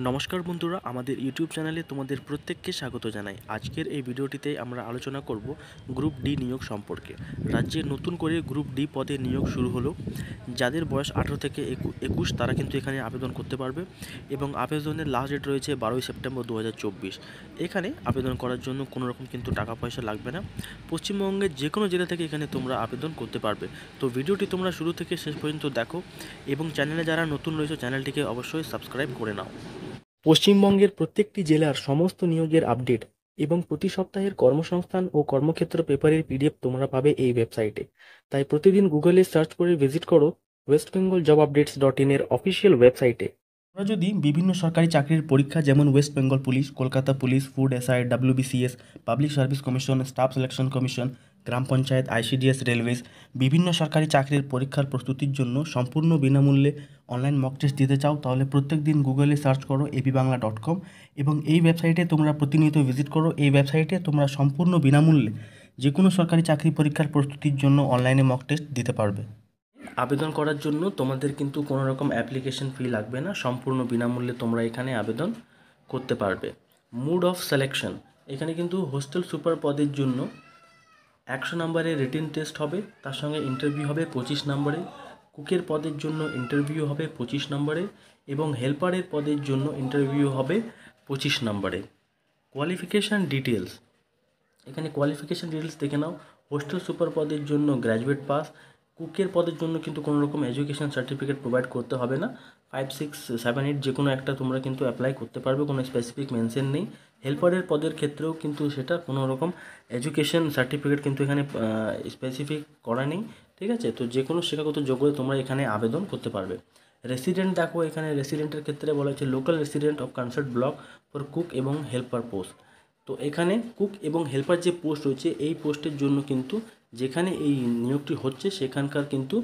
নমস্কার বন্ধুরা, আমাদের ইউটিউব চ্যানেলে তোমাদের প্রত্যেককে স্বাগত জানাই। আজকের এই ভিডিওটিতে আমরা আলোচনা করব গ্রুপ ডি নিয়োগ সম্পর্কে। রাজ্যে নতুন করে গ্রুপ ডি পদে নিয়োগ শুরু হলো। যাদের বয়স 18 থেকে 21 তারা কিন্তু এখানে আবেদন করতে পারবে এবং আবেদনের লাস্ট ডেট রয়েছে 12 সেপ্টেম্বর 2024। এখানে আবেদন করার জন্য কোনো রকম কিন্তু টাকা পয়সা লাগবে না। পশ্চিমবঙ্গের যে কোনো জেলা থেকে এখানে তোমরা আবেদন করতে পারবে। তো ভিডিওটি তোমরা শুরু থেকে শেষ পর্যন্ত দেখো এবং চ্যানেলে যারা নতুন রয়েছে চ্যানেলটিকে অবশ্যই সাবস্ক্রাইব করে নাও। পশ্চিমবঙ্গের প্রত্যেকটি জেলার সমস্ত নিয়োগের আপডেট এবং প্রতি সপ্তাহের কর্মসংস্থান ও কর্মক্ষেত্র পেপারের পিডিএফ তোমরা পাবে এই ওয়েবসাইটে। তাই প্রতিদিন গুগলে সার্চ করে ভিজিট করো westbengaljobupdates.in এর অফিসিয়াল ওয়েবসাইটে। তোমরা যদি বিভিন্ন সরকারি চাকরির পরীক্ষা যেমন West Bengal police, Kolkata police, food SI, WBCS, public service commission, staff selection commission, গ্রাম পঞ্চায়েত, ICDS, রেলওয়েজ বিভিন্ন সরকারি চাকরির পরীক্ষার প্রস্তুতির জন্য সম্পূর্ণ বিনামূল্যে অনলাইন মক টেস্ট দিতে চাও তাহলে প্রত্যেক দিন গুগলে সার্চ করো apbangla.com এবং এই ওয়েবসাইটে তোমরা প্রতিনিয়ত ভিজিট করো। এই ওয়েবসাইটে তোমরা সম্পূর্ণ বিনামূল্যে যে কোনো সরকারি চাকরি পরীক্ষার প্রস্তুতির জন্য অনলাইনে মক টেস্ট দিতে পারবে। আবেদন করার জন্য তোমাদের কিন্তু কোনো রকম অ্যাপ্লিকেশন ফি লাগবে না, সম্পূর্ণ বিনামূল্যে তোমরা এখানে আবেদন করতে পারবে। মুড অফ সিলেকশন, এখানে কিন্তু হোস্টেল সুপার পদের জন্য 100 নম্বরের রিটেন টেস্ট হবে, তার সঙ্গে ইন্টারভিউ হবে 25 নম্বরে। কুকের পদের জন্য ইন্টারভিউ হবে 25 নম্বরে এবং হেল্পারের পদের জন্য ইন্টারভিউ হবে 25 নম্বরে। কোয়ালিফিকেশান ডিটেলস, এখানে কোয়ালিফিকেশান ডিটেলস দেখে নাও। হোস্টেল সুপার পদের জন্য গ্র্যাজুয়েট পাস। কুকের পদের জন্য কিন্তু কোনো রকম এডুকেশন সার্টিফিকেট প্রোভাইড করতে হবে না। 5, 6, 7, 8 যে কোনো একটা তোমরা কিন্তু অ্যাপ্লাই করতে পারবে, কোনো স্পেসিফিক মেনশন নেই। হেল্পারের পদের ক্ষেত্রেও কিন্তু সেটা কোনো রকম এডুকেশন সার্টিফিকেট কিন্তু এখানে স্পেসিফিক করা নেই, ঠিক আছে। তো যে কোনো শিক্ষাগত যোগ্যতা তোমরা এখানে আবেদন করতে পারবে। রেসিডেন্ট দেখো, এখানে রেসিডেন্টের ক্ষেত্রে বলা হচ্ছে local resident of concert block for cook এবং হেল্পার পোস্ট। তো এখানে কুক এবং হেল্পার যে পোস্ট রয়েছে এই পোস্টের জন্য কিন্তু যেখানে এই নিয়োগটি হচ্ছে সেখানকার কিন্তু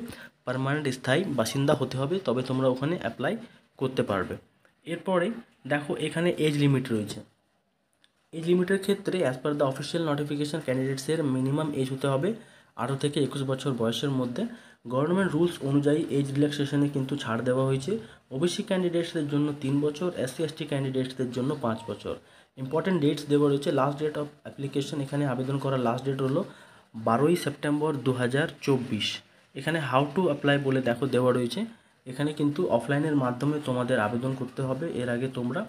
পার্মানেন্ট স্থায়ী বাসিন্দা হতে হবে, তবে তোমরা ওখানে অ্যাপ্লাই করতে পারবে। এরপরে দেখো এখানে এজ লিমিট রয়েছে। এজ লিমিটের ক্ষেত্রে as per the official notification ক্যান্ডিডেটসের মিনিমাম এজ হতে হবে 18 থেকে 21 বছর বয়সের মধ্যে। গভর্নমেন্ট রুলস অনুযায়ী এজ রিল্যাক্সেশনে কিন্তু ছাড় দেওয়া হয়েছে। ওবিসি ক্যান্ডিডেটসদের জন্য 3 বছর, SC/ST ক্যান্ডিডেটসদের জন্য 5 বছর। ইম্পর্টেন্ট ডেটস দেওয়া রয়েছে। লাস্ট ডেট অফ অ্যাপ্লিকেশন, এখানে আবেদন করার লাস্ট ডেট হলো 12 সেপ্টেম্বর 2024। এখানে হাউ টু অ্যাপ্লাই বলে দেখো দেওয়া রয়েছে। এখানে কিন্তু অফলাইনের মাধ্যমে তোমাদের আবেদন করতে হবে। এর আগে তোমরা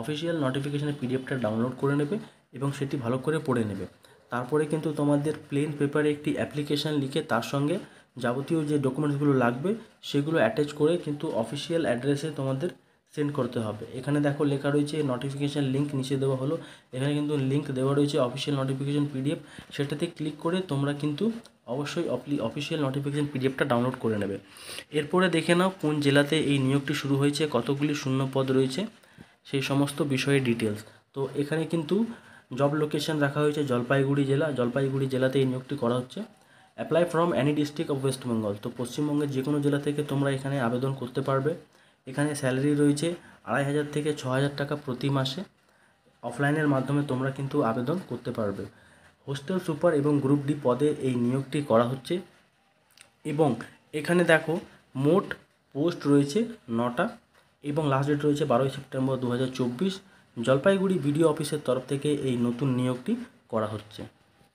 অফিসিয়াল নোটিফিকেশনের পিডিএফটা ডাউনলোড করে নেবে এবং সেটি ভালো করে পড়ে নেবে। তারপরে কিন্তু তোমাদের প্লেন পেপারে একটি অ্যাপ্লিকেশান লিখে তার সঙ্গে যাবতীয় যে ডকুমেন্টসগুলো লাগবে সেগুলো অ্যাটাচ করে কিন্তু অফিসিয়াল অ্যাড্রেসে তোমাদের সেন্ড করতে হবে। এখানে দেখো লেখা রয়েছে নোটিফিকেশান লিঙ্ক নিচে দেওয়া হলো। এখানে কিন্তু লিঙ্ক দেওয়া রয়েছে অফিসিয়াল নোটিফিকেশান পিডিএফ, সেটাতে ক্লিক করে তোমরা কিন্তু অবশ্যই অফিসিয়াল নোটিফিকেশান পিডিএফটা ডাউনলোড করে নেবে। এরপরে দেখে নাও কোন জেলাতে এই নিয়োগটি শুরু হয়েছে, কতগুলি শূন্য পদ রয়েছে, সেই সমস্ত বিষয়ের ডিটেলস। তো এখানে কিন্তু জব লোকেশন রাখা হয়েছে জলপাইগুড়ি জেলা। জলপাইগুড়ি জেলাতে এই নিয়োগটি করা হচ্ছে। Apply from Annie district of West Bengal, তো পশ্চিমবঙ্গের যে কোনো জেলা থেকে তোমরা এখানে আবেদন করতে পারবে। এখানে স্যালারি রয়েছে 2500 থেকে 6000 টাকা প্রতি মাসে। অফলাইনের মাধ্যমে তোমরা কিন্তু আবেদন করতে পারবে। হোস্টেল সুপার এবং গ্রুপ ডি পদে এই নিয়োগটি করা হচ্ছে এবং এখানে দেখো মোট পোস্ট রয়েছে 9টা এবং লাস্ট ডেট রয়েছে 12 সেপ্টেম্বর 2024। জলপাইগুড়ি বিডিও অফিসের তরফ থেকে এই নতুন নিয়োগটি করা হচ্ছে।